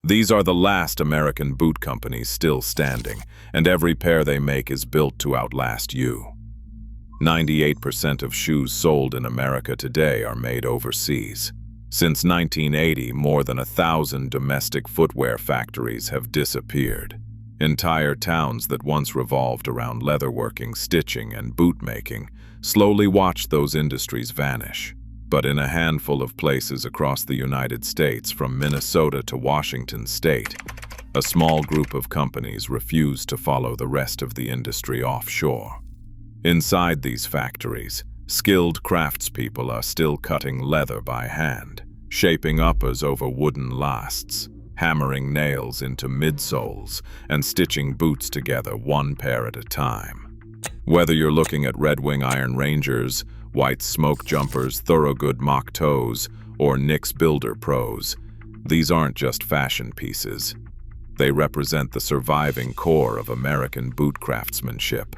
These are the last American boot companies still standing, and every pair they make is built to outlast you. 98% of shoes sold in America today are made overseas. Since 1980, more than 1,000 domestic footwear factories have disappeared. Entire towns that once revolved around leatherworking, stitching, and bootmaking slowly watched those industries vanish. But in a handful of places across the United States, from Minnesota to Washington State, a small group of companies refused to follow the rest of the industry offshore. Inside these factories, skilled craftspeople are still cutting leather by hand, shaping uppers over wooden lasts, hammering nails into midsoles, and stitching boots together one pair at a time. Whether you're looking at Red Wing Iron Rangers, White Smoke Jumpers, Thorogood Mock Toes, or Nick's Builder Pros, these aren't just fashion pieces. They represent the surviving core of American boot craftsmanship.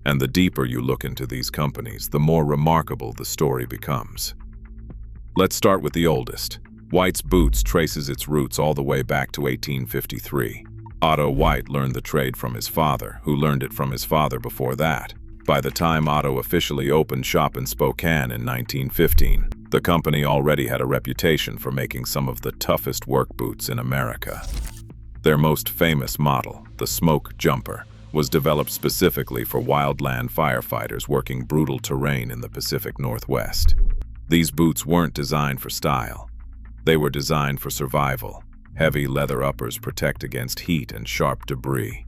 And the deeper you look into these companies, the more remarkable the story becomes. Let's start with the oldest. White's Boots traces its roots all the way back to 1853. Otto White learned the trade from his father, who learned it from his father before that. By the time Otto officially opened shop in Spokane in 1915, the company already had a reputation for making some of the toughest work boots in America. Their most famous model, the Smoke Jumper, was developed specifically for wildland firefighters working brutal terrain in the Pacific Northwest. These boots weren't designed for style. They were designed for survival. Heavy leather uppers protect against heat and sharp debris.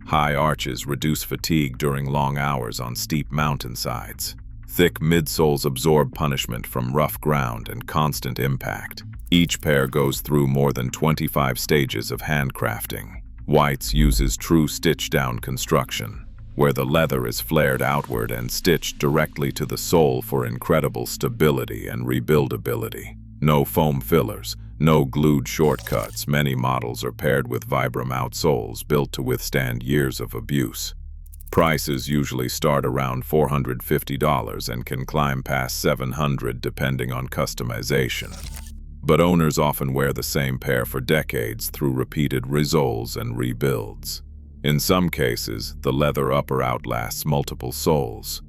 High arches reduce fatigue during long hours on steep mountainsides. Thick midsoles absorb punishment from rough ground and constant impact. Each pair goes through more than 25 stages of handcrafting. White's uses true stitchdown construction, where the leather is flared outward and stitched directly to the sole for incredible stability and rebuildability. No foam fillers, no glued shortcuts. Many models are paired with Vibram outsoles built to withstand years of abuse. Prices usually start around $450 and can climb past $700 depending on customization. But owners often wear the same pair for decades through repeated resoles and rebuilds. In some cases, the leather upper outlasts multiple soles.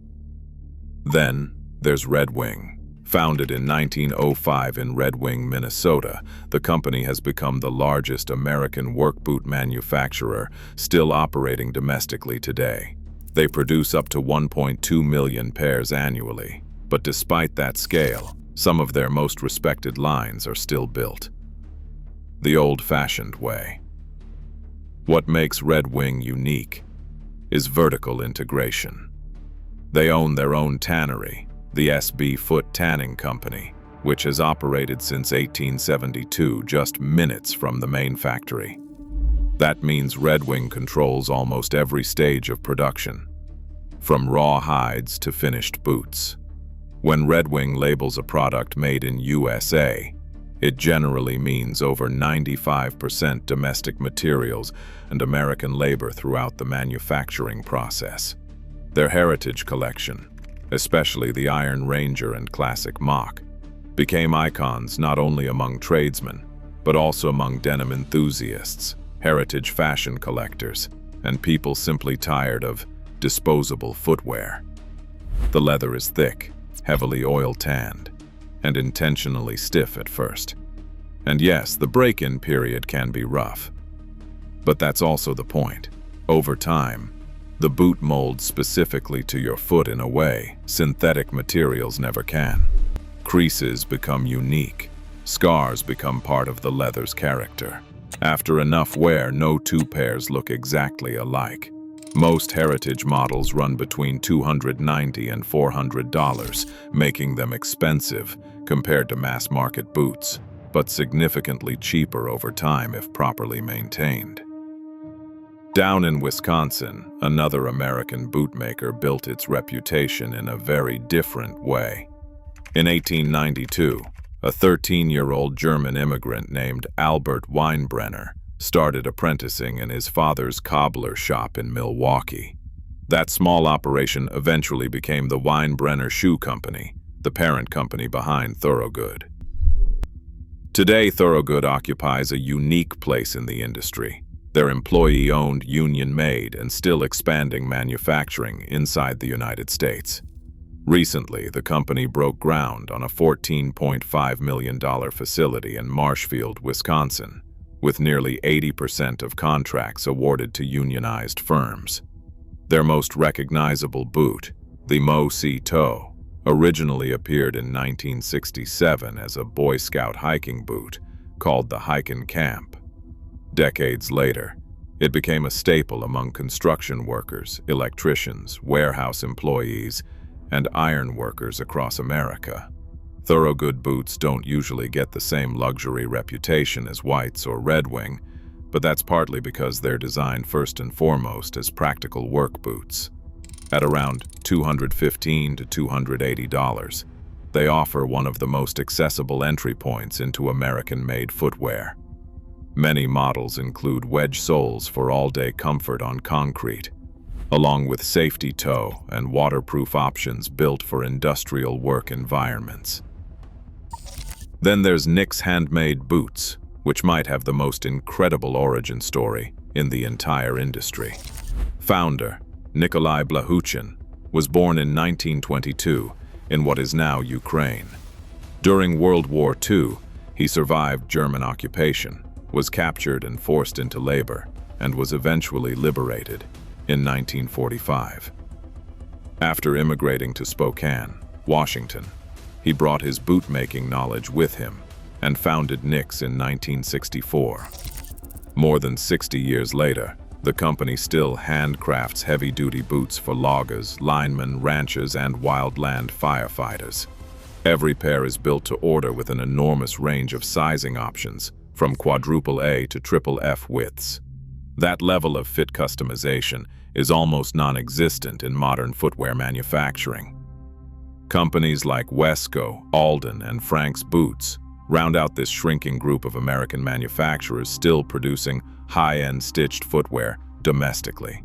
Then, there's Red Wing. Founded in 1905 in Red Wing, Minnesota, the company has become the largest American work boot manufacturer, still operating domestically today. They produce up to 1.2 million pairs annually. But despite that scale, some of their most respected lines are still built the old-fashioned way. What makes Red Wing unique is vertical integration. They own their own tannery, the SB Foot Tanning Company, which has operated since 1872, just minutes from the main factory. That means Red Wing controls almost every stage of production, from raw hides to finished boots. When Red Wing labels a product made in USA, it generally means over 95% domestic materials and American labor throughout the manufacturing process. Their heritage collection, especially the Iron Ranger and Classic Mock, became icons not only among tradesmen, but also among denim enthusiasts, heritage fashion collectors, and people simply tired of disposable footwear. The leather is thick, heavily oil-tanned, and intentionally stiff at first. And yes, the break-in period can be rough. But that's also the point. Over time, the boot molds specifically to your foot in a way synthetic materials never can. Creases become unique. Scars become part of the leather's character. After enough wear, no two pairs look exactly alike. Most heritage models run between $290 and $400, making them expensive compared to mass-market boots, but significantly cheaper over time if properly maintained. Down in Wisconsin, another American bootmaker built its reputation in a very different way. In 1892, a 13-year-old German immigrant named Albert Weinbrenner started apprenticing in his father's cobbler shop in Milwaukee. That small operation eventually became the Weinbrenner Shoe Company, the parent company behind Thorogood. Today, Thorogood occupies a unique place in the industry. They're employee-owned, union-made, and still expanding manufacturing inside the United States. Recently, the company broke ground on a $14.5 million facility in Marshfield, Wisconsin, with nearly 80% of contracts awarded to unionized firms. Their most recognizable boot, the Mo-Si Toe, originally appeared in 1967 as a Boy Scout hiking boot called the Hikin' Camp. Decades later, it became a staple among construction workers, electricians, warehouse employees, and iron workers across America. Thorogood boots don't usually get the same luxury reputation as White's or Red Wing, but that's partly because they're designed first and foremost as practical work boots. At around $215 to $280, they offer one of the most accessible entry points into American-made footwear. Many models include wedge soles for all-day comfort on concrete, along with safety toe and waterproof options built for industrial work environments. Then there's Nick's handmade boots, which might have the most incredible origin story in the entire industry. Founder Nikolai Blahuchin was born in 1922 in what is now Ukraine. During World War II, he survived German occupation, was captured and forced into labor, and was eventually liberated in 1945. After immigrating to Spokane, Washington, he brought his bootmaking knowledge with him and founded Nick's in 1964. More than 60 years later, the company still handcrafts heavy-duty boots for loggers, linemen, ranchers, and wildland firefighters. Every pair is built to order with an enormous range of sizing options, from quadruple A to triple F widths. That level of fit customization is almost non-existent in modern footwear manufacturing. Companies like Wesco, Alden, and Frank's Boots round out this shrinking group of American manufacturers still producing high-end stitched footwear domestically.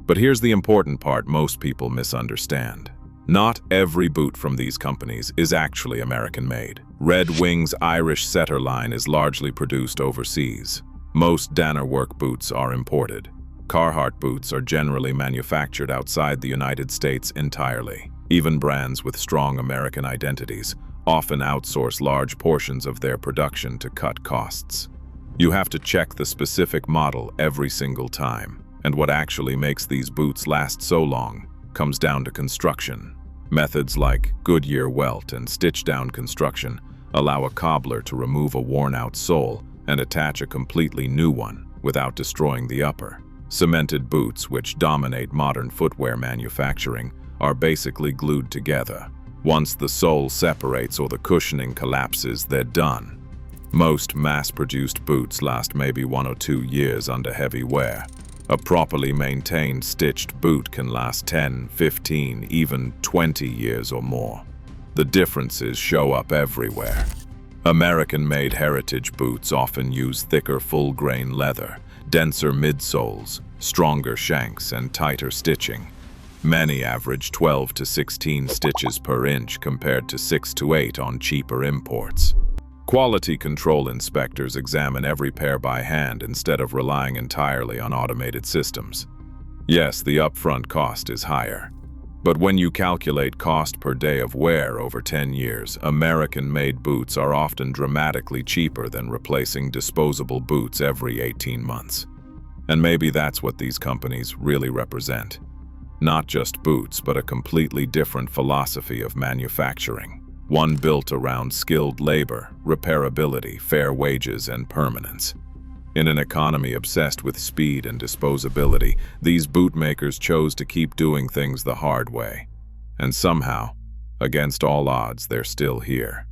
But here's the important part most people misunderstand. Not every boot from these companies is actually American-made. Red Wing's Irish setter line is largely produced overseas. Most Danner work boots are imported. Carhartt boots are generally manufactured outside the United States entirely. Even brands with strong American identities often outsource large portions of their production to cut costs. You have to check the specific model every single time, and what actually makes these boots last so long comes down to construction. Methods like Goodyear welt and stitchdown construction allow a cobbler to remove a worn-out sole and attach a completely new one without destroying the upper. Cemented boots, which dominate modern footwear manufacturing, are basically glued together. Once the sole separates or the cushioning collapses, they're done. Most mass-produced boots last maybe 1 or 2 years under heavy wear. A properly maintained stitched boot can last 10, 15, even 20 years or more. The differences show up everywhere. American-made heritage boots often use thicker full-grain leather, denser midsoles, stronger shanks, and tighter stitching. Many average 12 to 16 stitches per inch compared to 6 to 8 on cheaper imports. Quality control inspectors examine every pair by hand instead of relying entirely on automated systems. Yes, the upfront cost is higher. But when you calculate cost per day of wear over 10 years, American-made boots are often dramatically cheaper than replacing disposable boots every 18 months. And maybe that's what these companies really represent. Not just boots, but a completely different philosophy of manufacturing. One built around skilled labor, repairability, fair wages, and permanence. In an economy obsessed with speed and disposability, these bootmakers chose to keep doing things the hard way. And somehow, against all odds, they're still here.